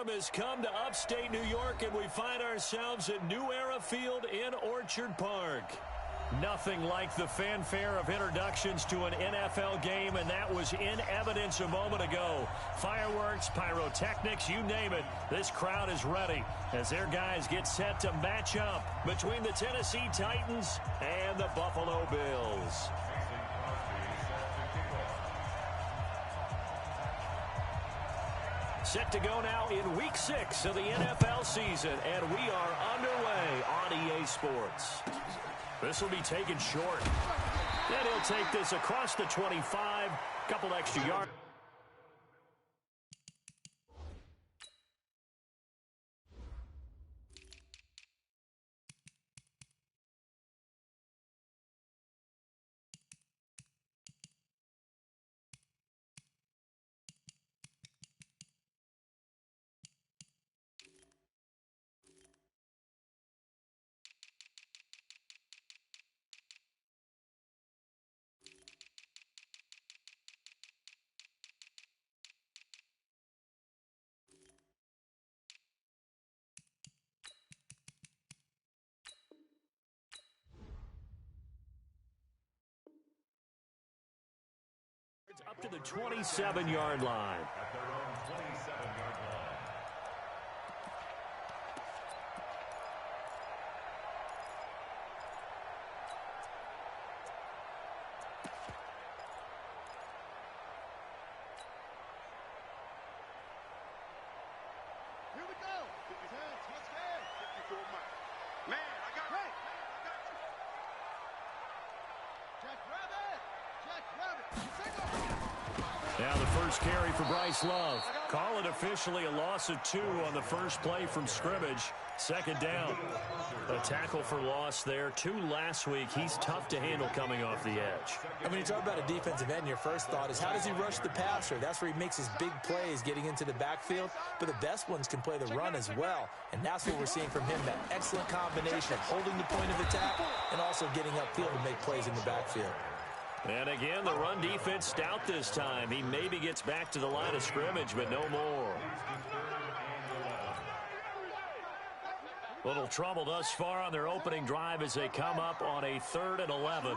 storm has come to upstate New York, and we find ourselves at New Era Field in Orchard Park. Nothing like the fanfare of introductions to an NFL game, and that was in evidence a moment ago. Fireworks, pyrotechnics, you name it. This crowd is ready as their guys get set to match up between the Tennessee Titans and the Buffalo Bills. Set to go now in Week 6 of the NFL season, and we are underway on EA Sports. This will be taken short. And he'll take this across the 25, couple extra yards. Up to the 27-yard line. At their own 27-yard line. Here we go. 10, touchdown. 54 miles. Man, I got you. Jack Rabbit. Jack Rabbit. Now the first carry for Bryce Love. Call it officially a loss of 2 on the first play from scrimmage. Second down. A tackle for loss there. 2 last week. He's tough to handle coming off the edge. And when you talk about a defensive end, your first thought is how does he rush the passer? That's where he makes his big plays getting into the backfield. But the best ones can play the run as well. And that's what we're seeing from him, that excellent combination of holding the point of attack and also getting upfield to make plays in the backfield. And again, the run defense stout this time. He maybe gets back to the line of scrimmage, but no more. Little trouble thus far on their opening drive as they come up on a 3rd and 11.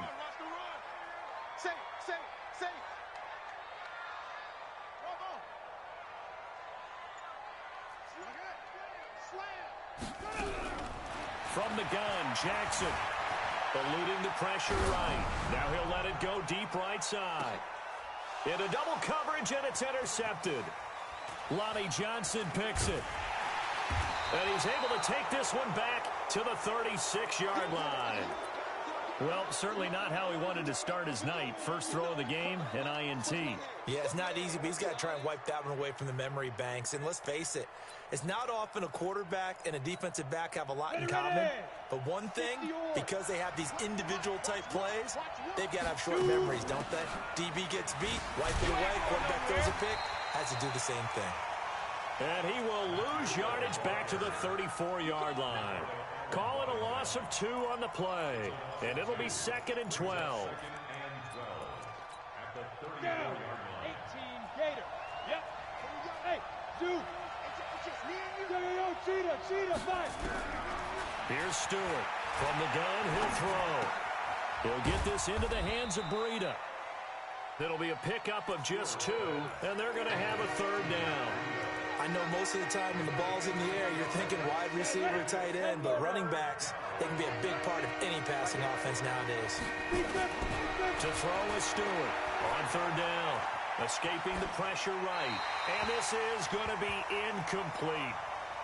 From the gun, Jackson. Eluding the pressure right. Now he'll let it go deep right side. Into double coverage, and it's intercepted. Lonnie Johnson picks it. And he's able to take this one back to the 36-yard line. Well, certainly not how he wanted to start his night. First throw of the game, an INT. Yeah, it's not easy, but he's got to try and wipe that one away from the memory banks. And let's face it, it's not often a quarterback and a defensive back have a lot in common. But one thing, because they have these individual type plays, they've got to have short memories, don't they? DB gets beat, wipe it away, quarterback throws a pick, has to do the same thing. And he will lose yardage back to the 34-yard line. Call it a loss of 2 on the play. And it'll be 2nd and 12. At the 34-yard line. 18 Gator. Yep. Hey, dude. It's just me and you. Yo, Cheetah, fight. Here's Stewart. From the gun, he'll throw. He'll get this into the hands of Breida. It'll be a pickup of just 2, and they're going to have a 3rd down. I know most of the time when the ball's in the air, you're thinking wide receiver, tight end, but running backs, they can be a big part of any passing offense nowadays. To throw is Stewart on 3rd down. Escaping the pressure right. And this is going to be incomplete.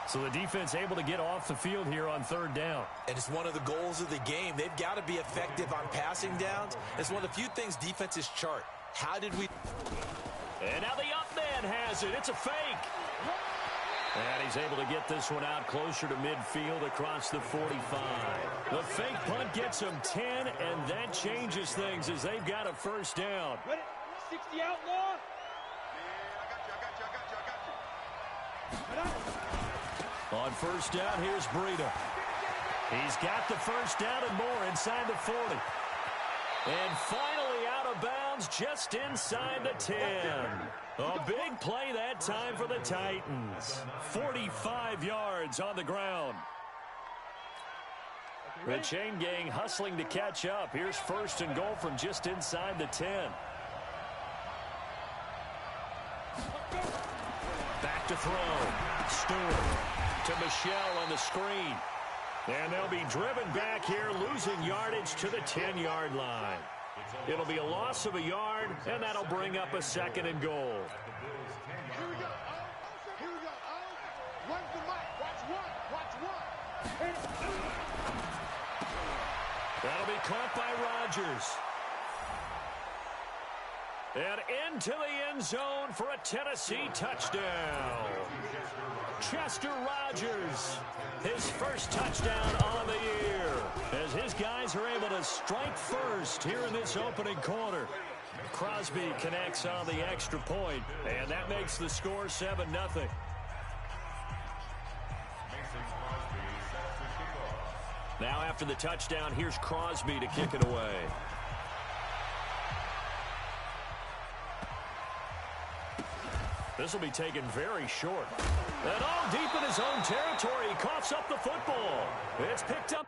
So the defense able to get off the field here on 3rd down. And it's one of the goals of the game. They've got to be effective on passing downs. It's one of the few things defenses chart. How did we... And now the up man has it. It's a fake. And he's able to get this one out closer to midfield across the 45. The fake punt gets him 10, and that changes things as they've got a 1st down. Ready? 60 outlaw. On 1st down, here's Breida. He's got the 1st down and more inside the 40. And finally out of of bounds just inside the 10. A big play that time for the Titans. 45 yards on the ground. The chain gang hustling to catch up. Here's 1st and goal from just inside the 10. Back to throw. Stewart to Michelle on the screen. And they'll be driven back here, losing yardage to the 10-yard line. It'll be a loss of a yard, and that'll bring up a 2nd and goal. Here we go. Here we go. Run the mic. Watch one. Watch one. That'll be caught by Rodgers. And into the end zone for a Tennessee touchdown. Chester Rogers, his first touchdown on the year, as his guys are able to strike first here in this opening quarter. Crosby connects on the extra point, and that makes the score 7-0. Now after the touchdown, here's Crosby to kick it away. This will be taken very short. And all deep in his own territory, he coughs up the football. It's picked up.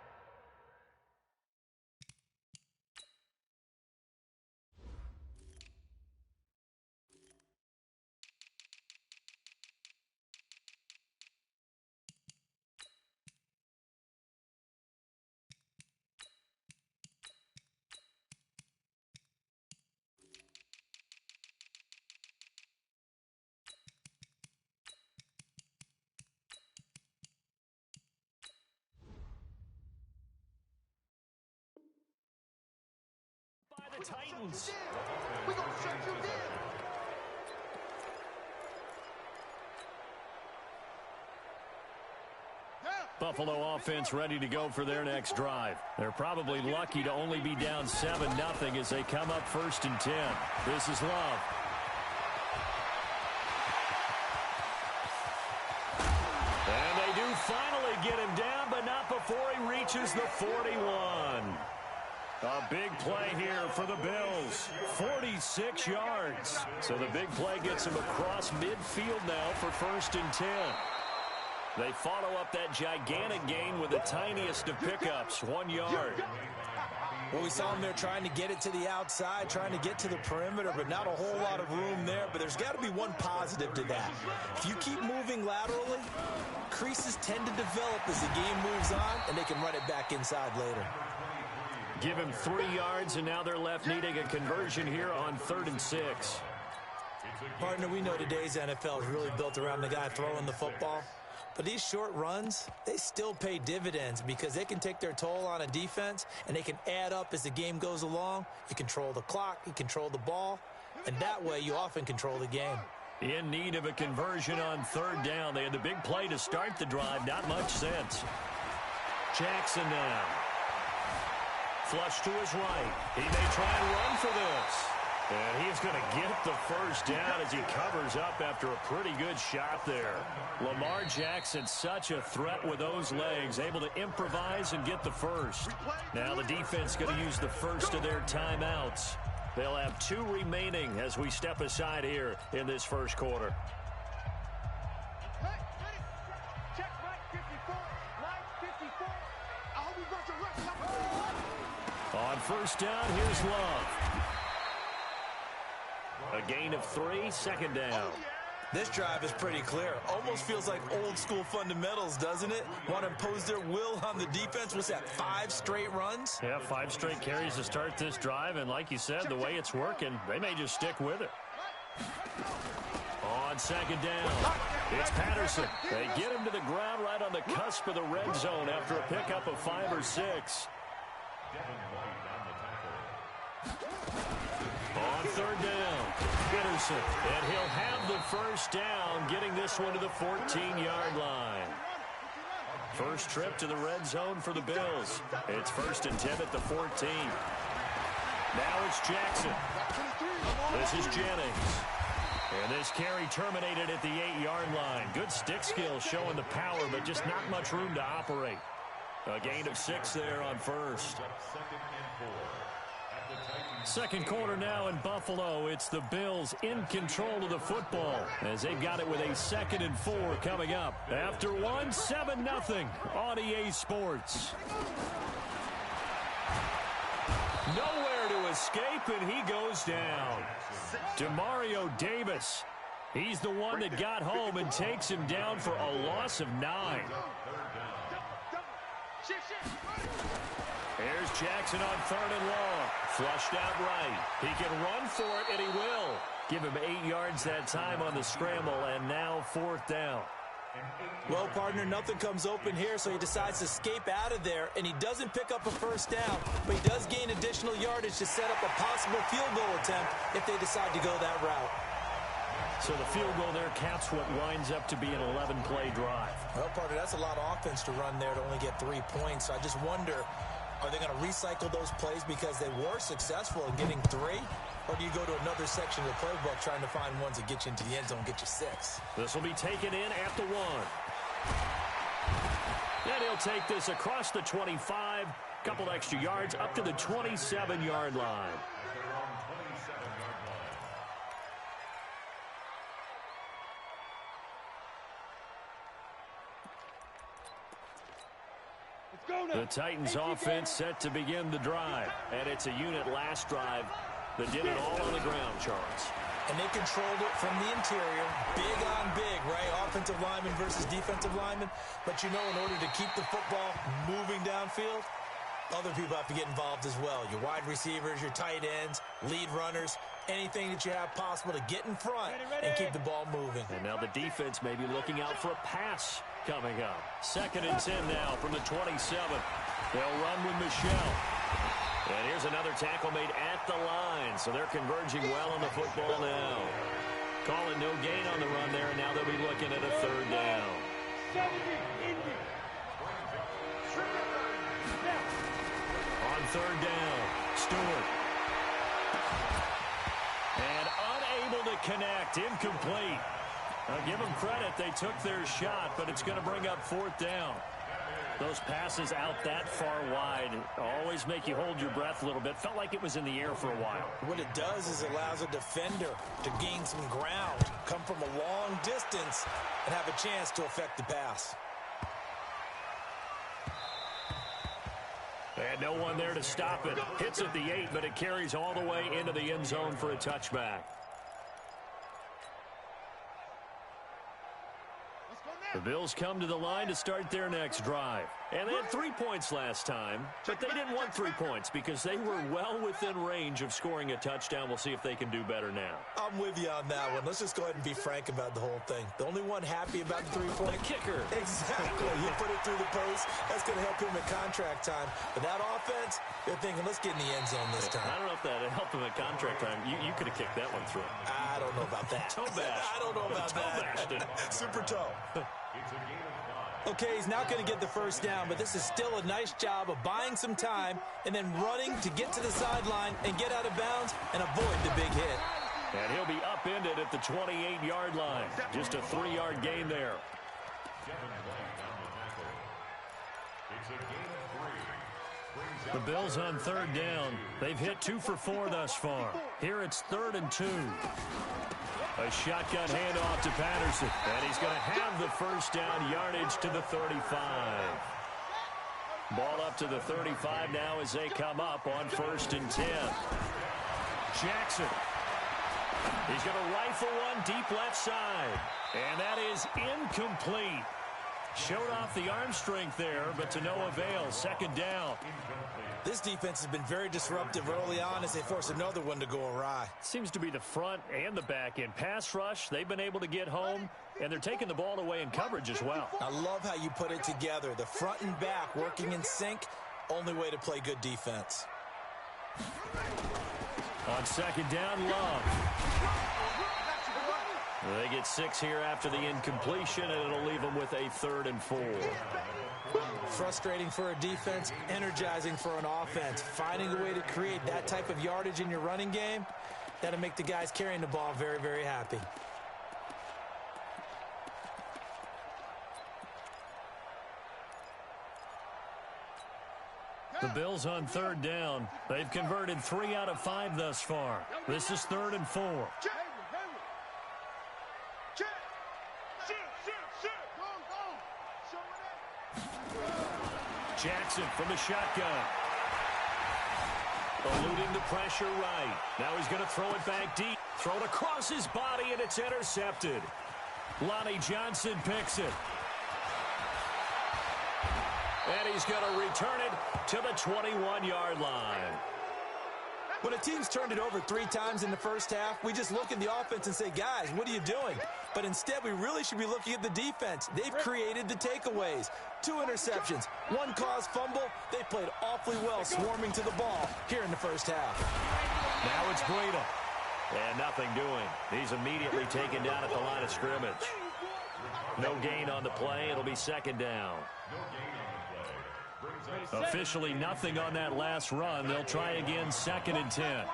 Titans. We're going to shut you down. Buffalo offense ready to go for their next drive. They're probably lucky to only be down 7-0 as they come up 1st and 10. This is Love. And they do finally get him down, but not before he reaches the 41. A big play here for the Bills. 46 yards. So the big play gets him across midfield now for 1st and 10. They follow up that gigantic gain with the tiniest of pickups, 1 yard. Well, we saw him there trying to get it to the outside, trying to get to the perimeter, but not a whole lot of room there. But there's got to be one positive to that. If you keep moving laterally, creases tend to develop as the game moves on, and they can run it back inside later. Give him 3 yards, and now they're left needing a conversion here on 3rd and 6. Partner, we know today's NFL is really built around the guy throwing the football. But these short runs, they still pay dividends because they can take their toll on a defense, and they can add up as the game goes along. You control the clock, you control the ball, and that way you often control the game. In need of a conversion on 3rd down. They had the big play to start the drive. Not much sense. Jackson now. Flush to his right. He may try and run for this. And he's going to get the 1st down as he covers up after a pretty good shot there. Lamar Jackson, such a threat with those legs, able to improvise and get the 1st. Now the defense going to use the 1st of their timeouts. They'll have 2 remaining as we step aside here in this 1st quarter. On 1st down, here's Love. A gain of 3, 2nd down. This drive is pretty clear. Almost feels like old school fundamentals, doesn't it? Want to impose their will on the defense. What's that, 5 straight runs? Yeah, 5 straight carries to start this drive. And like you said, the way it's working, they may just stick with it. On 2nd down, it's Patterson. They get him to the ground right on the cusp of the red zone after a pickup of 5 or 6. On 3rd down, Peterson, and he'll have the 1st down, getting this one to the 14-yard line. First trip to the red zone for the Bills. It's 1st and 10 at the 14. Now it's Jackson. This is Jennings. And this carry terminated at the 8-yard line. Good stick skill showing the power, but just not much room to operate. A gain of 6 there on 1st. 2nd and 4 at the Titans. Second quarter now in Buffalo. It's the Bills in control of the football as they've got it with a 2nd and 4 coming up. After 7-0 on EA Sports. Nowhere to escape, and he goes down. Demario Davis. He's the one that got home and takes him down for a loss of 9. Here's Jackson on 3rd and long. Flushed out right. He can run for it, and he will. Give him 8 yards that time on the scramble, and now 4th down. Well, partner, nothing comes open here, so he decides to escape out of there, and he doesn't pick up a 1st down, but he does gain additional yardage to set up a possible field goal attempt if they decide to go that route. So the field goal there caps what winds up to be an 11-play drive. Well, partner, that's a lot of offense to run there to only get 3 points. So I just wonder, are they going to recycle those plays because they were successful in getting 3? Or do you go to another section of the playbook trying to find ones that get you into the end zone, get you 6? This will be taken in at the 1. And he'll take this across the 25. Couple extra yards up to the 27-yard line. The Titans offense set to begin the drive. And it's a unit last drive that did it all on the ground, Charles. And they controlled it from the interior, big on big, right? Offensive lineman versus defensive lineman. But you know, in order to keep the football moving downfield, other people have to get involved as well. Your wide receivers, your tight ends, lead runners, anything that you have possible to get in front and keep the ball moving. And now the defense may be looking out for a pass coming up. 2nd and 10 now from the 27. They'll run with Michelle. And here's another tackle made at the line. So they're converging well on the football now. Calling no gain on the run there, and now they'll be looking at a 3rd down. On 3rd down, Stewart. And unable to connect, incomplete. I'll give them credit, they took their shot, but it's going to bring up 4th down. Those passes out that far wide always make you hold your breath a little bit. Felt like it was in the air for a while. What it does is it allows a defender to gain some ground, come from a long distance, and have a chance to affect the pass. And no one there to stop it. Hits at the 8, but it carries all the way into the end zone for a touchback. The Bills come to the line to start their next drive. And they had 3 points last time, but they didn't want 3 points because they were well within range of scoring a touchdown. We'll see if they can do better now. I'm with you on that one. Let's just go ahead and be frank about the whole thing. The only one happy about the 3-point. The kicker. Exactly. You put it through the post. That's going to help him at contract time. But that offense, they're thinking, let's get in the end zone this time. I don't know if that helped him at contract time. You could have kicked that one through. I don't know about that. Toe bash. I don't know about that. Super toe. Okay, he's not going to get the 1st down, but this is still a nice job of buying some time and then running to get to the sideline and get out of bounds and avoid the big hit. And he'll be upended at the 28-yard line. Just a 3-yard gain there. The Bills on 3rd down. They've hit 2 for 4 thus far. Here it's 3rd and 2. A shotgun handoff to Patterson. And he's going to have the 1st down, yardage to the 35. Ball up to the 35 now as they come up on 1st and 10. Jackson. He's going to rifle one deep left side. And that is incomplete. Showed off the arm strength there, but to no avail. 2nd down. This defense has been very disruptive early on as they force another one to go awry. Seems to be the front and the back end. Pass rush, they've been able to get home, and they're taking the ball away in coverage as well. I love how you put it together. The front and back working in sync, only way to play good defense. On 2nd down, Love. They get 6 here after the incompletion, and it'll leave them with a 3rd and 4. Frustrating for a defense, energizing for an offense. Finding a way to create that type of yardage in your running game, that'll make the guys carrying the ball very, very happy. The Bills on third down. They've converted 3 out of 5 thus far. This is 3rd and 4. Jackson from the shotgun. Eluding the pressure right. Now he's going to throw it back deep. Throw it across his body, and it's intercepted. Lonnie Johnson picks it. And he's going to return it to the 21-yard line. When a team's turned it over 3 times in the first half, we just look at the offense and say, guys, what are you doing? But instead, we really should be looking at the defense. They've created the takeaways. 2 interceptions, 1 caused fumble. They played awfully well swarming to the ball here in the first half. Now it's Breida. And nothing doing. He's immediately taken down at the line of scrimmage. No gain on the play. It'll be 2nd down. Officially nothing on that last run. They'll try again 2nd and 10.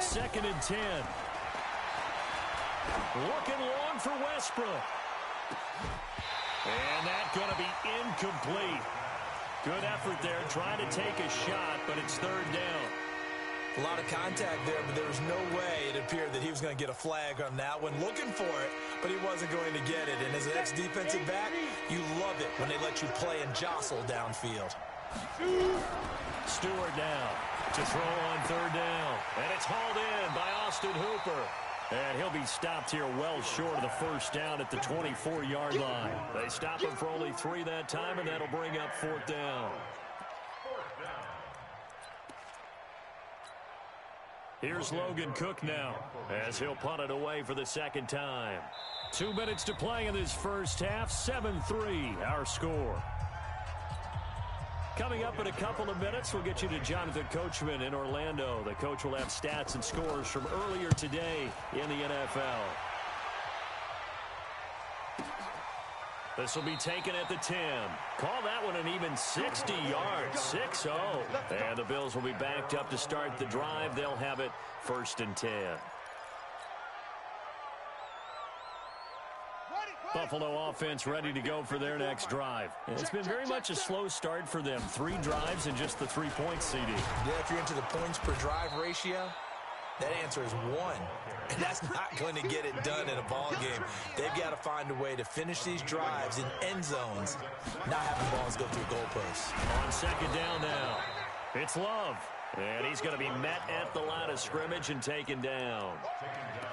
2nd and 10. Looking long for Westbrook. And that's going to be incomplete. Good effort there, trying to take a shot, but it's 3rd down. A lot of contact there, but there was no way it appeared that he was going to get a flag on that one. Looking for it, but he wasn't going to get it. And as an ex-defensive back, you love it when they let you play and jostle downfield. Stewart down to throw on 3rd down. And it's hauled in by Austin Hooper. And he'll be stopped here well short of the 1st down at the 24-yard line. They stop him for only 3 that time, and that'll bring up 4th down. Here's Logan Cook now as he'll punt it away for the 2nd time. 2 minutes to play in this first half. 7-3 our score. Coming up in a couple of minutes, we'll get you to Jonathan Coachman in Orlando. The coach will have stats and scores from earlier today in the NFL. This will be taken at the 10. Call that one an even 60 yards, 6-0. And the Bills will be backed up to start the drive. They'll have it 1st and 10. Buffalo offense ready to go for their next drive. It's been very much a slow start for them. 3 drives and just the 3 points, CD. Yeah, if you're into the points per drive ratio, that answer is 1. And that's not going to get it done in a ball game. They've got to find a way to finish these drives in end zones, not having balls go through goalposts. On 2nd down now, it's Love. And he's going to be met at the line of scrimmage and taken down.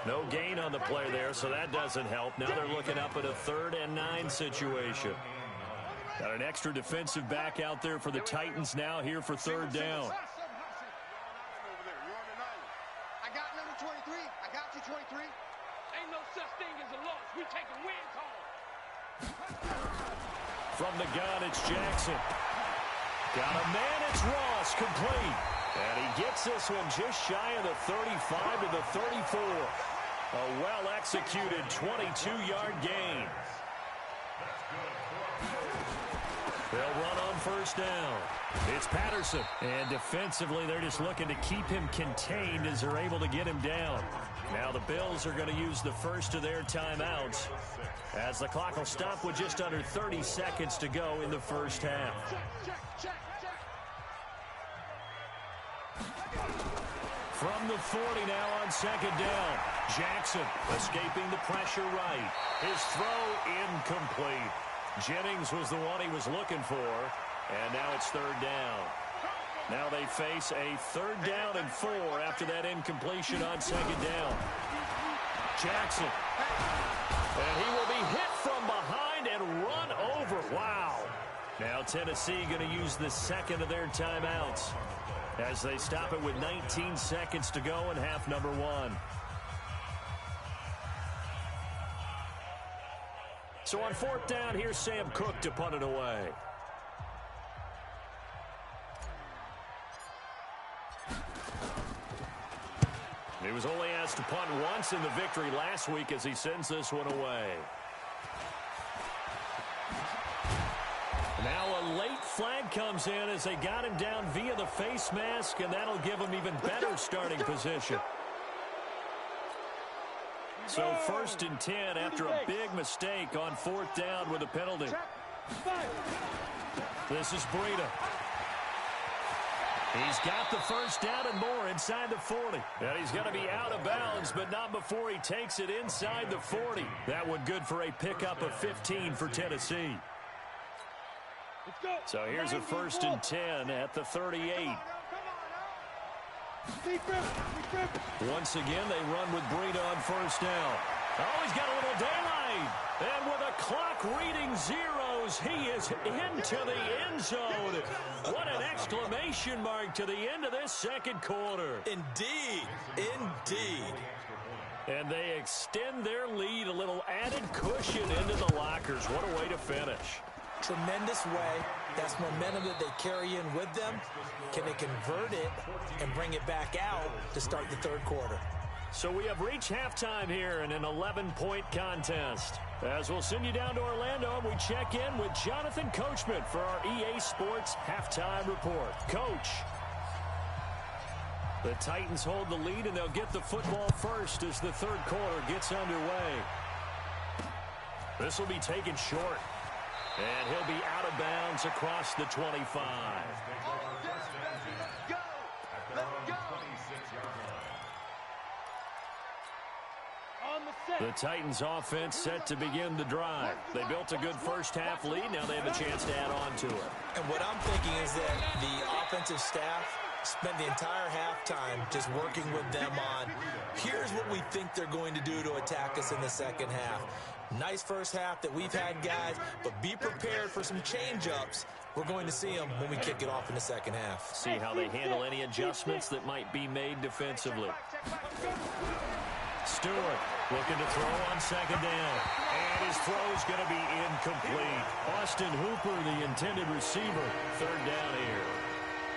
No gain on the play there, so that doesn't help. Now they're looking up at a 3rd and 9 situation. Got an extra defensive back out there for the Titans now here for 3rd down. I got number 23. I got you, 23. Ain't no such thing as a loss. We take a win call. From the gun, it's Jackson. Got a man, it's Ross, complete. And he gets this one just shy of the 35 to the 34. A well-executed 22-yard gain. They'll run on 1st down. It's Patterson. And defensively, they're just looking to keep him contained as they're able to get him down. Now the Bills are going to use the first of their timeouts as the clock will stop with just under 30 seconds to go in the first half. From the 40 now on 2nd down. Jackson escaping the pressure right. His throw incomplete. Jennings was the one he was looking for. And now it's 3rd down. Now they face a 3rd down and 4 after that incompletion on 2nd down. Jackson. And he will be hit from behind and run over. Wow. Now Tennessee going to use the 2nd of their timeouts as they stop it with 19 seconds to go in half number 1. So on 4th down, here's Sam Cook to punt it away. He was only asked to punt once in the victory last week as he sends this one away. Now a late flag comes in as they got him down via the face mask, and that'll give him even better starting position. So 1st and 10 after a big mistake on 4th down with a penalty. This is Breida. He's got the first down and more inside the 40. And he's going to be out of bounds, but not before he takes it inside the 40. That one good for a pickup of 15 for Tennessee. So here's a 1st and 10 at the 38. Once again, they run with Breida on first down. Oh, he's got a little daylight. And with a clock reading zeros, he is into the end zone. What an exclamation mark to the end of this second quarter. Indeed. Indeed. And they extend their lead, a little added cushion into the lockers. What a way to finish. Tremendous way. That's momentum that they carry in with them. Can they convert it and bring it back out to start the third quarter? So we have reached halftime here in an 11-point contest. As we'll send you down to Orlando, and we check in with Jonathan Coachman for our EA Sports Halftime Report. Coach, the Titans hold the lead, and they'll get the football first as the third quarter gets underway. This will be taken short. And he'll be out of bounds across the 25. The Titans offense set to begin the drive. They built a good first half lead. Now they have a chance to add on to it. And what I'm thinking is that the offensive staff spent the entire halftime just working with them on, here's what we think they're going to do to attack us in the second half. Nice first half that we've had, guys, but be prepared for some change-ups. We're going to see them when we kick it off in the second half. See how they handle any adjustments that might be made defensively. Stewart looking to throw on second down. And his throw is going to be incomplete. Austin Hooper, the intended receiver. Third down here.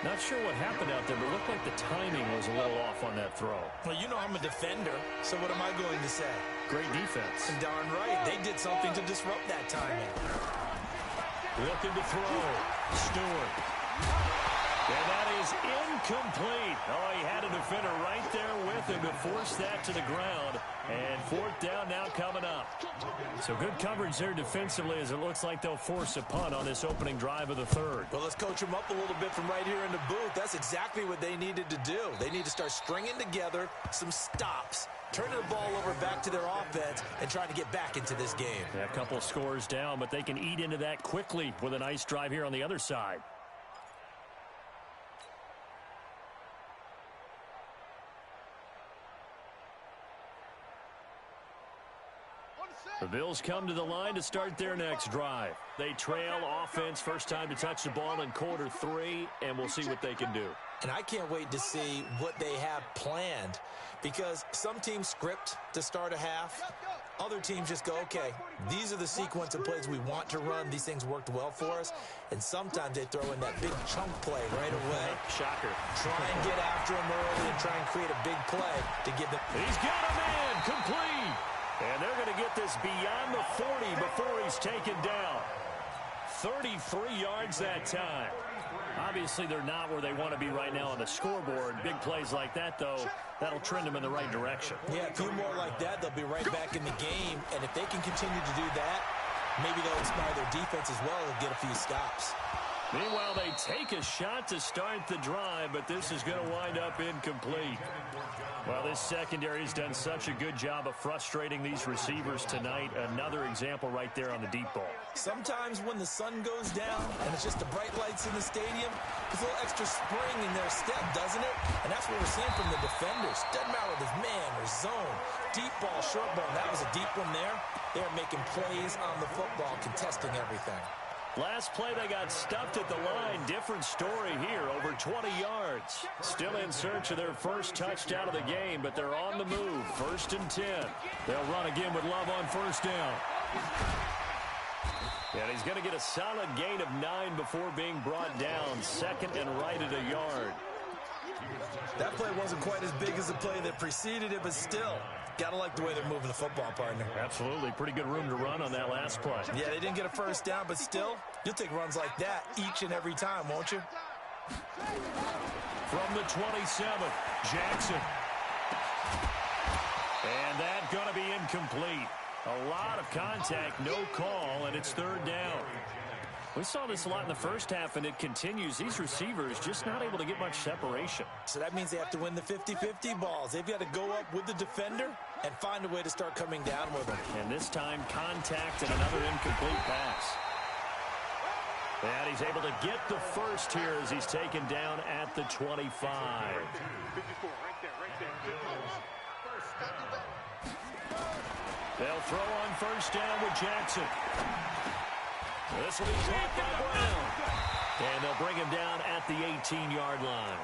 Not sure what happened out there, but it looked like the timing was a little off on that throw. Well, you know I'm a defender, so what am I going to say? Great defense. And darn right, they did something to disrupt that timing. Looking to throw. Stewart. And that is incomplete. Oh, he had a defender right there with him to force that to the ground. And fourth down now coming up. So good coverage there defensively as it looks like they'll force a punt on this opening drive of the third. Well, let's coach them up a little bit from right here in the booth. That's exactly what they needed to do. They need to start stringing together some stops, turning the ball over back to their offense, and trying to get back into this game. Yeah, a couple of scores down, but they can eat into that quickly with a nice drive here on the other side. The Bills come to the line to start their next drive. They trail offense, first time to touch the ball in quarter 3, and we'll see what they can do. And I can't wait to see what they have planned, because some teams script to start a half. Other teams just go, okay, these are the sequence of plays we want to run. These things worked well for us. And sometimes they throw in that big chunk play right away. Shocker. Try and get after him early and try and create a big play to give them. He's got a man complete. And they're going to get this beyond the 40 before he's taken down. 33 yards that time. Obviously, they're not where they want to be right now on the scoreboard. Big plays like that, though, that'll trend them in the right direction. Yeah, a few more like that, they'll be right back in the game. And if they can continue to do that, maybe they'll inspire their defense as well and get a few stops. Meanwhile, they take a shot to start the drive, but this is going to wind up incomplete. Well, this secondary has done such a good job of frustrating these receivers tonight. Another example right there on the deep ball. Sometimes when the sun goes down and it's just the bright lights in the stadium, there's a little extra spring in their step, doesn't it? And that's what we're seeing from the defenders. Doesn't matter whether it's man or zone, deep ball, short ball. That was a deep one there. They're making plays on the football, contesting everything. Last play, they got stuffed at the line. Different story here, over 20 yards. Still in search of their first touchdown of the game, but they're on the move. 1st and 10. They'll run again with Love on first down. And he's going to get a solid gain of 9 before being brought down. Second and right at a yard. That play wasn't quite as big as the play that preceded it, but still, got to like the way they're moving the football, partner. Absolutely. Pretty good room to run on that last play. Yeah, they didn't get a first down, but still, you'll take runs like that each and every time, won't you? From the 27, Jackson. And that's going to be incomplete. A lot of contact, no call, and it's third down. We saw this a lot in the first half, and it continues. These receivers just not able to get much separation. So that means they have to win the 50-50 balls. They've got to go up with the defender and find a way to start coming down with them. And this time, contact and another incomplete pass. And he's able to get the first here as he's taken down at the 25. 54, right there. They'll throw on first down with Jackson. This will be caught by Brown. And they'll bring him down at the 18-yard line.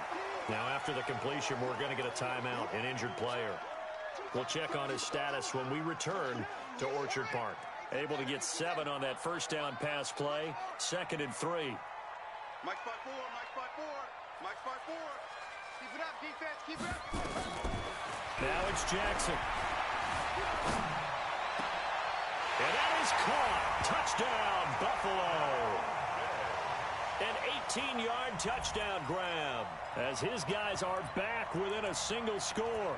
Now, after the completion, we're going to get a timeout, an injured player. We'll check on his status when we return to Orchard Park. Able to get 7 on that first down pass play. 2nd and 3. Mike spot 4. Keep it up, defense, keep it up. Now it's Jackson. And that is caught. Touchdown, Buffalo. An 18-yard touchdown grab as his guys are back within a single score.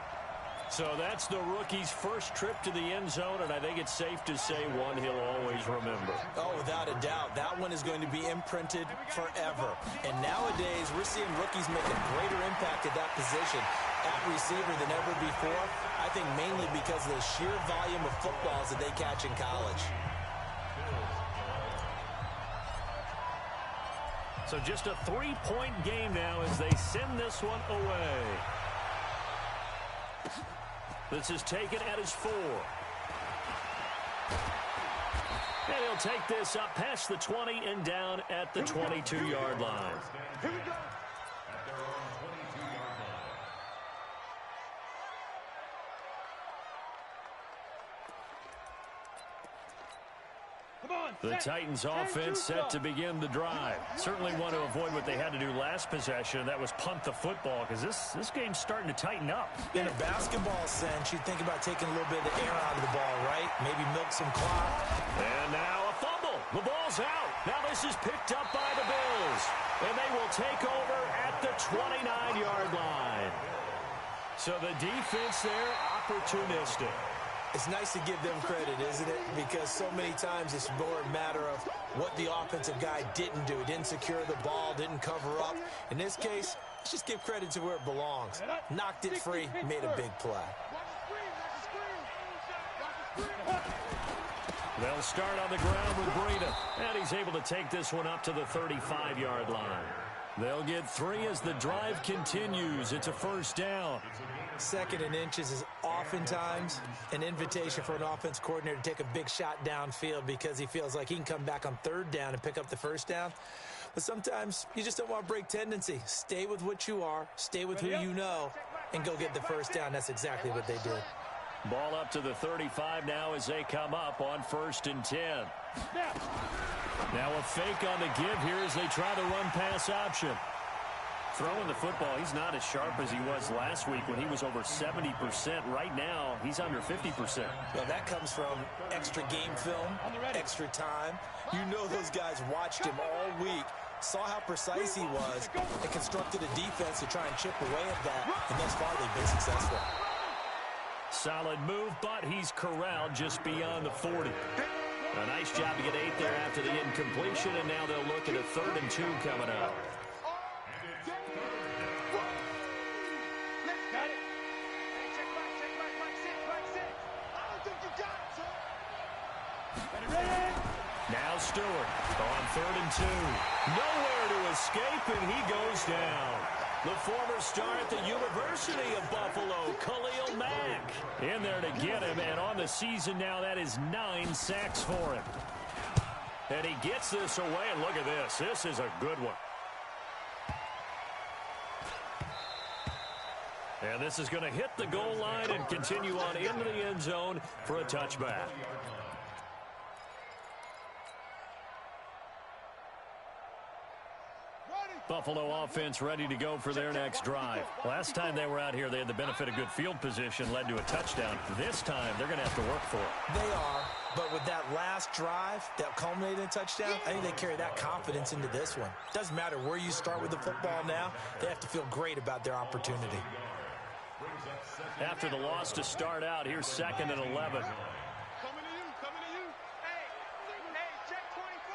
So that's the rookie's first trip to the end zone, and I think it's safe to say one he'll always remember. Oh, without a doubt. That one is going to be imprinted forever. And nowadays, we're seeing rookies make a greater impact at that position at receiver than ever before. I think mainly because of the sheer volume of footballs that they catch in college. So just a 3-point game now as they send this one away. This is taken at his 4. And he'll take this up past the 20 and down at the 22-yard line. Here we go. At their own 22-yard line. Come on. The Titans offense set to begin the drive. Certainly want to avoid what they had to do last possession. That was punt the football because this game's starting to tighten up. In a basketball sense, you think about taking a little bit of the air out of the ball, right? Maybe milk some clock. And now a fumble. The ball's out. Now this is picked up by the Bills. And they will take over at the 29-yard line. So the defense there, opportunistic. It's nice to give them credit, isn't it? Because so many times it's more a matter of what the offensive guy didn't do. Didn't secure the ball, didn't cover up. In this case, let's just give credit to where it belongs. Knocked it free, made a big play. They'll start on the ground with Breida. And he's able to take this one up to the 35-yard line. They'll get 3 as the drive continues. It's a first down. 2nd and inches is oftentimes an invitation for an offense coordinator to take a big shot downfield because he feels like he can come back on 3rd down and pick up the first down. But sometimes you just don't want to break tendency. Stay with what you are, stay with who you know, and go get the first down. That's exactly what they did. Ball up to the 35 now as they come up on 1st and 10. Now a fake on the give here as they try the run-pass option. Throwing the football, he's not as sharp as he was last week when he was over 70%. Right now, he's under 50%. Well, that comes from extra game film, extra time. You know those guys watched him all week, saw how precise he was, and constructed a defense to try and chip away at that, and thus far they've been successful. Solid move, but he's corralled just beyond the 40. A nice job to get 8 there after the incompletion, and now they'll look at a 3rd and 2 coming up. Now Stewart on 3rd and 2. Nowhere to escape, and he goes down. The former star at the University of Buffalo, Khalil Mack, in there to get him, and on the season now, that is 9 sacks for him. And he gets this away, and look at this. This is a good one. And this is going to hit the goal line and continue on into the end zone for a touchback. Buffalo offense ready to go for their next drive. Last time they were out here, they had the benefit of good field position, led to a touchdown. This time, they're going to have to work for it. They are, but with that last drive that culminated in a touchdown, I think they carry that confidence into this one. Doesn't matter where you start with the football now, they have to feel great about their opportunity. After the loss to start out, here's 2nd and 11. Coming to you. Hey, check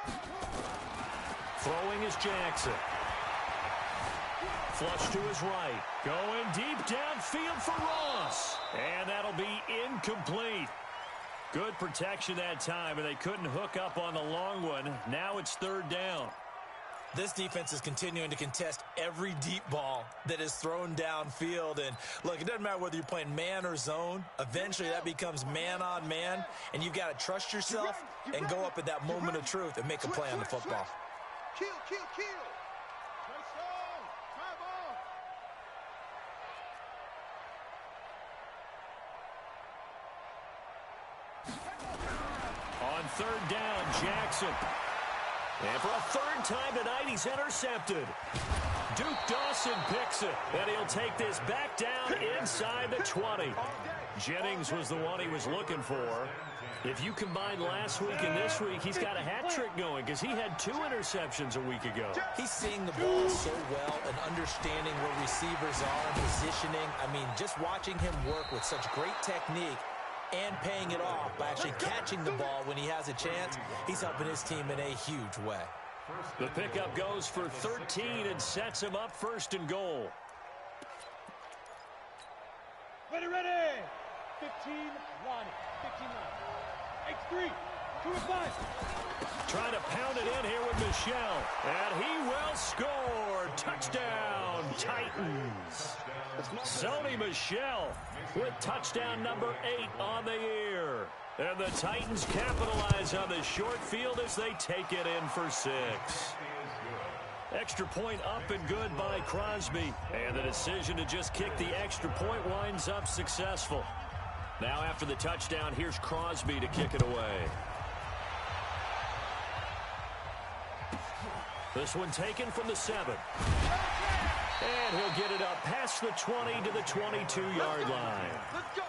24. Throwing is Jackson. Flush to his right. Going deep downfield for Ross. And that'll be incomplete. Good protection that time, and they couldn't hook up on the long one. Now it's third down. This defense is continuing to contest every deep ball that is thrown downfield. And, look, it doesn't matter whether you're playing man or zone. Eventually, that becomes man on man, and you've got to trust yourself and go up at that moment of truth and make a play on the football. Kill, kill, kill. On third down, Jackson. And for a third time tonight, he's intercepted. Duke Dawson picks it, and he'll take this back down inside the 20. Jennings was the one he was looking for. If you combine last week and this week, he's got a hat trick going because he had 2 interceptions a week ago. He's seeing the ball so well and understanding where receivers are and positioning. I mean, just watching him work with such great technique and paying it off by actually catching the ball when he has a chance, he's helping his team in a huge way. The pickup goes for 13 and sets him up first and goal. Ready, ready. 15 line. 15 line. H3. 2 and 5. Trying to pound it in here with Michel. And he will score. Touchdown, Titans. Sony Michel with touchdown number 8 on the year. And the Titans capitalize on the short field as they take it in for 6. Extra point up and good by Crosby. And the decision to just kick the extra point winds up successful. Now after the touchdown, here's Crosby to kick it away. This one taken from the 7. And he'll get it up past the 20 to the 22-yard line. Let's go.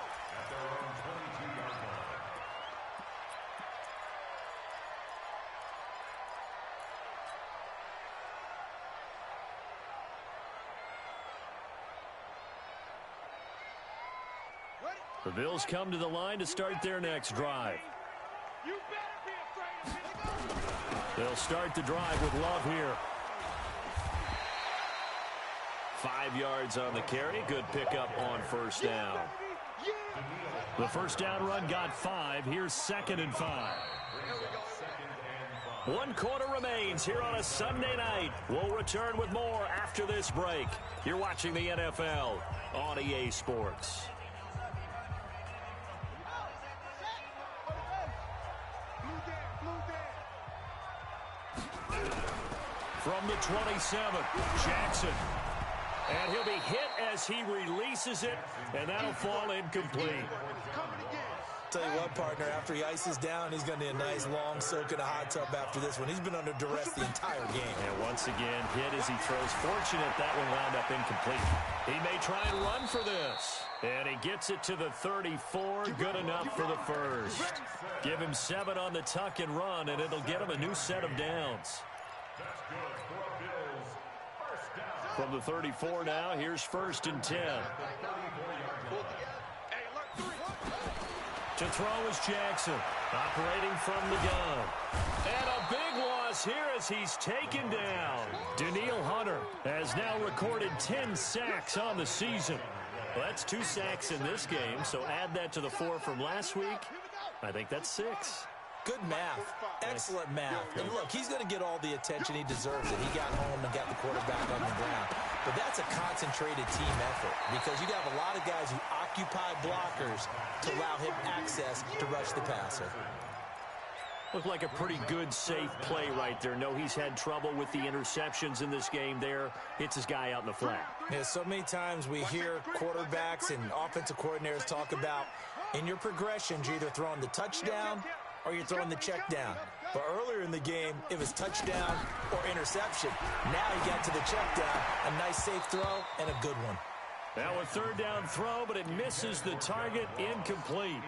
The Bills come to the line to start their next drive. You better be afraid of him. They'll start the drive with Love here. 5 yards on the carry. Good pickup on first down. The first down run got 5. Here's 2nd and 5. 1 quarter remains here on a Sunday night. We'll return with more after this break. You're watching the NFL on EA Sports. From the 27, Jackson. And he'll be hit as he releases it, and that'll fall incomplete. Tell you what, partner, after he ices down, he's going to need a nice long soak in a hot tub after this one. He's been under duress the entire game. And once again, hit as he throws. Fortunate that one wound up incomplete. He may try and run for this. And he gets it to the 34. Good enough for the first. Give him 7 on the tuck and run, and it'll get him a new set of downs. From the 34 now, here's 1st and 10. To throw is Jackson, operating from the gun. And a big loss here as he's taken down. Daniil Hunter has now recorded 10 sacks on the season. Well, that's 2 sacks in this game, so add that to the 4 from last week. I think that's 6. Good math. Excellent math. And look, he's going to get all the attention he deserves. It. He got home and got the quarterback on the ground. But that's a concentrated team effort because you have a lot of guys who occupy blockers to allow him access to rush the passer. Looked like a pretty good, safe play right there. No, he's had trouble with the interceptions in this game there. Hits his guy out in the flat. Yeah, so many times we hear quarterbacks and offensive coordinators talk about in your progressions, you're either throwing the touchdown or you're throwing the check down. But earlier in the game, it was touchdown or interception. Now he got to the check down, a nice safe throw, and a good one. Now a 3rd down throw, but it misses the target, incomplete.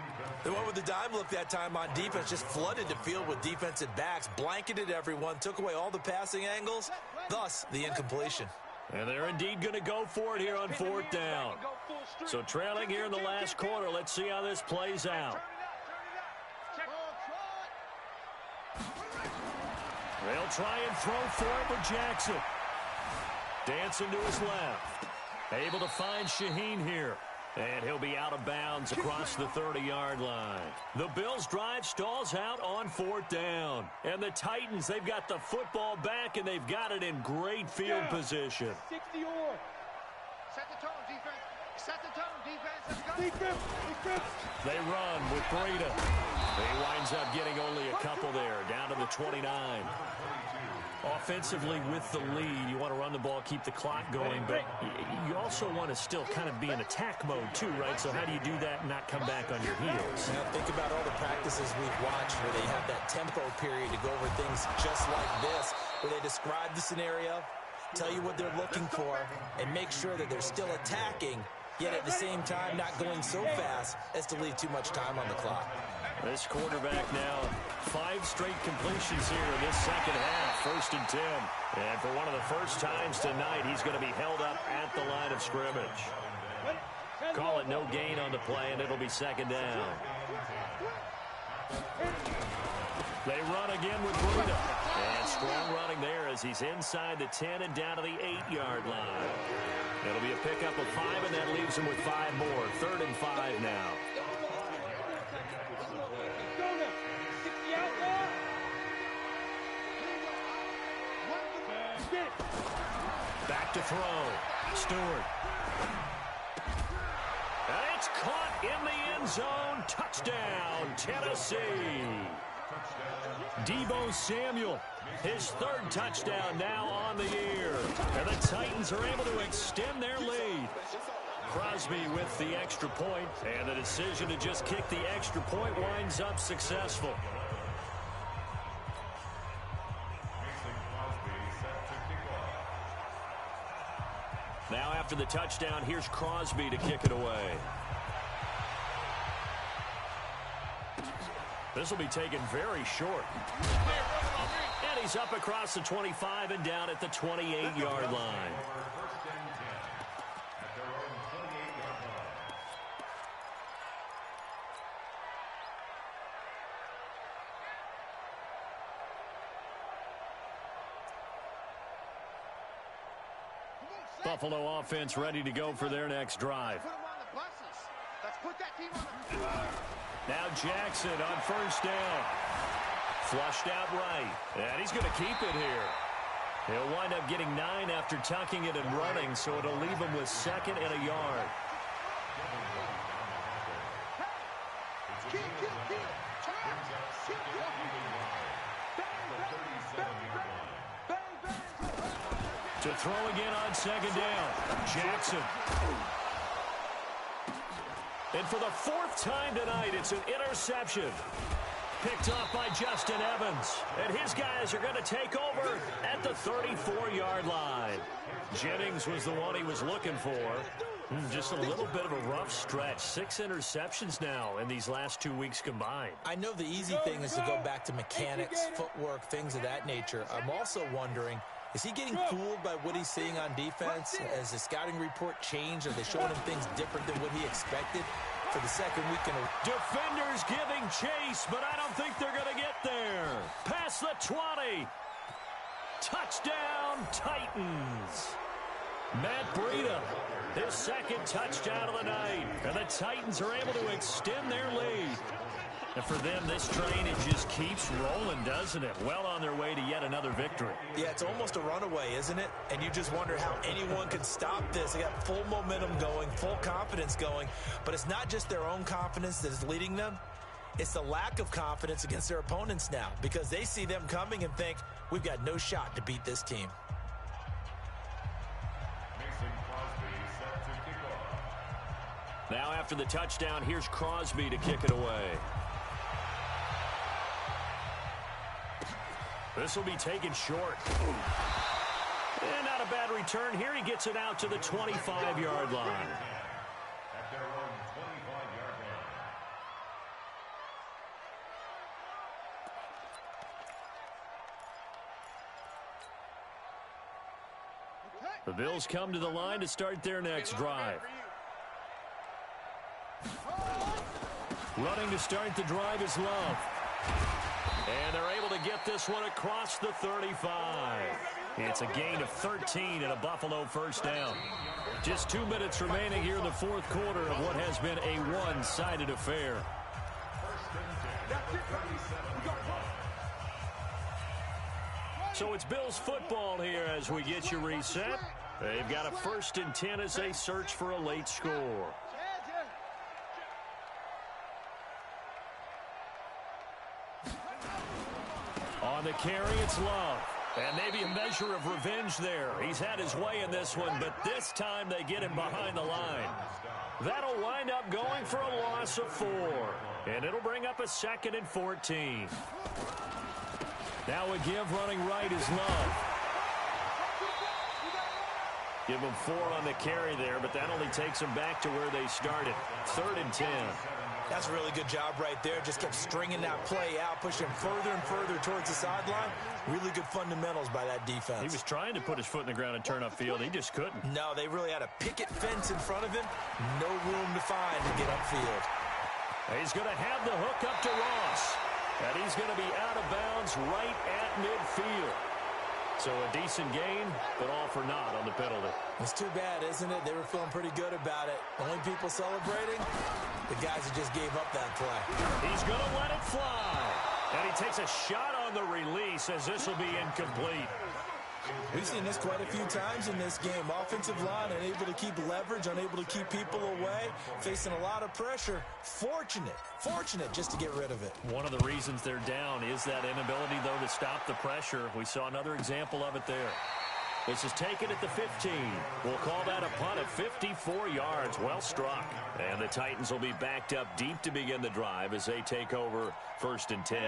They went with the dime look that time on defense, just flooded the field with defensive backs, blanketed everyone, took away all the passing angles, thus the incompletion. And they're indeed going to go for it here on 4th down. So trailing here in the last quarter, let's see how this plays out. They'll try and throw for it with Jackson. Dancing to his left. Able to find Shaheen here. And he'll be out of bounds across the 30-yard line. The Bills' drive stalls out on 4th down. And the Titans, they've got the football back, and they've got it in great field position. 60 or. Set the tone, defense. Set the tone, defense. Let's go. Defense. They run with Breida. He winds up getting only a couple there, down to the 29. Offensively with the lead, you want to run the ball, keep the clock going, but you also want to still kind of be in attack mode too, right? So how do you do that and not come back on your heels? Now think about all the practices we've watched where they have that tempo period to go over things just like this, where they describe the scenario, tell you what they're looking for, and make sure that they're still attacking, yet at the same time not going so fast as to leave too much time on the clock. This quarterback now, 5 straight completions here in this second half, 1st and 10. And for one of the first times tonight, he's going to be held up at the line of scrimmage. Call it no gain on the play, and it'll be 2nd down. They run again with Breida. And strong running there as he's inside the 10 and down to the 8-yard line. It'll be a pickup of 5, and that leaves him with 5 more. 3rd and 5 now. Back to throw. Stewart. And it's caught in the end zone. Touchdown, Tennessee. Deebo Samuel, his 3rd touchdown now on the year. And the Titans are able to extend their lead. Crosby with the extra point, and the decision to just kick the extra point winds up successful. Now after the touchdown, here's Crosby to kick it away. This will be taken very short. And he's up across the 25 and down at the 28-yard line. Buffalo offense ready to go for their next drive. Put them on the buses. Let's put that team on the... Now Jackson on 1st down. Flushed out right. And he's going to keep it here. He'll wind up getting 9 after tucking it and running, so it'll leave him with 2nd and a yard. To throw again on 2nd down. Jackson. And for the 4th time tonight, it's an interception. Picked off by Justin Evans. And his guys are going to take over at the 34-yard line. Jennings was the one he was looking for. Just a little bit of a rough stretch. 6 interceptions now in these last 2 weeks combined. I know the easy thing is to go back to mechanics, footwork, things of that nature. I'm also wondering, is he getting fooled by what he's seeing on defense? Has the scouting report changed? Are they showing him things different than what he expected for the second week in a row? Defenders giving chase, but I don't think they're going to get there. Past the 20. Touchdown, Titans. Matt Breida, his 2nd touchdown of the night. And the Titans are able to extend their lead. And for them, this train, it just keeps rolling, doesn't it? Well on their way to yet another victory. Yeah, it's almost a runaway, isn't it? And you just wonder how anyone could stop this. They got full momentum going, full confidence going. But it's not just their own confidence that is leading them. It's the lack of confidence against their opponents now, because they see them coming and think, we've got no shot to beat this team. Now after the touchdown, here's Crosby to kick it away. This will be taken short. And not a bad return here. He gets it out to the 25-yard line. At their own 25-yard line. The Bills come to the line to start their next drive. Running to start the drive is Love. And they're able to get this one across the 35. It's a gain of 13 and a Buffalo first down. Just 2 minutes remaining here in the fourth quarter of what has been a one-sided affair. So it's Bills football here as we get you reset. They've got a 1st and 10 as they search for a late score. On the carry, it's Love. And maybe a measure of revenge there. He's had his way in this one, but this time they get him behind the line. That'll wind up going for a loss of 4. And it'll bring up a 2nd and 14. Now a give running right is Love. Give them 4 on the carry there, but that only takes them back to where they started. 3rd and 10. That's a really good job right there. Just kept stringing that play out, pushing further and further towards the sideline. Really good fundamentals by that defense. He was trying to put his foot in the ground and turn upfield. He just couldn't. No, they really had a picket fence in front of him. No room to find to get upfield. He's going to have the hook up to Ross. And he's going to be out of bounds right at midfield. So a decent gain, but all for naught on the penalty. It's too bad, isn't it? They were feeling pretty good about it. Only people celebrating, the guys who just gave up that play. He's going to let it fly. And he takes a shot on the release as this will be incomplete. We've seen this quite a few times in this game. Offensive line unable to keep leverage, unable to keep people away, facing a lot of pressure. Fortunate just to get rid of it. One of the reasons they're down is that inability, though, to stop the pressure. We saw another example of it there. This is taken at the 15. We'll call that a punt of 54 yards. Well struck. And the Titans will be backed up deep to begin the drive as they take over 1st and 10.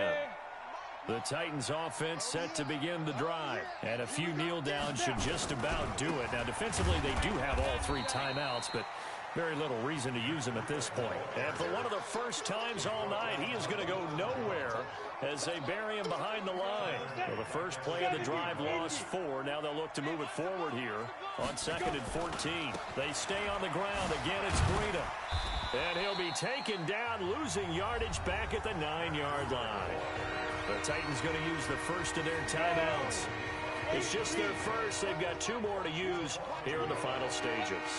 The Titans offense set to begin the drive. And a few kneel downs should just about do it. Now, defensively, they do have all 3 timeouts, but very little reason to use them at this point. And for one of the first times all night, he is going to go nowhere as they bury him behind the line. Well, the first play of the drive lost 4. Now they'll look to move it forward here on 2nd and 14. They stay on the ground. Again, it's Breida. And he'll be taken down, losing yardage back at the 9-yard line. The Titans going to use the first of their timeouts. It's just their first. They've got 2 more to use here in the final stages.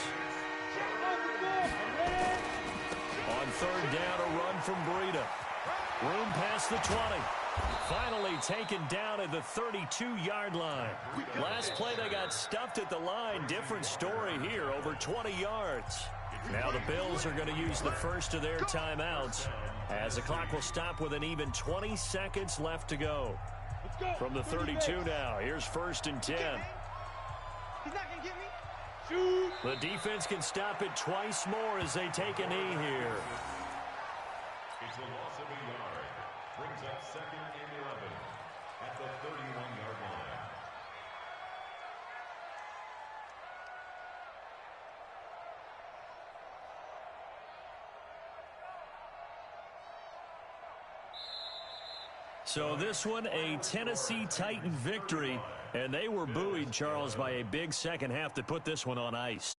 On 3rd down, a run from Breida. Room past the 20. Finally taken down at the 32-yard line. Last play they got stuffed at the line. Different story here, over 20 yards. Now the Bills are going to use the first of their timeouts as the clock will stop with an even 20 seconds left to go. From the 32 now, here's 1st and 10. He's not going to get me. Shoot. The defense can stop it twice more as they take a knee here. It's a loss of a yard. Brings up 2nd and 11 at the 31-yard line. So this one, a Tennessee Titan victory, and they were buoyed, Charles, by a big second half to put this one on ice.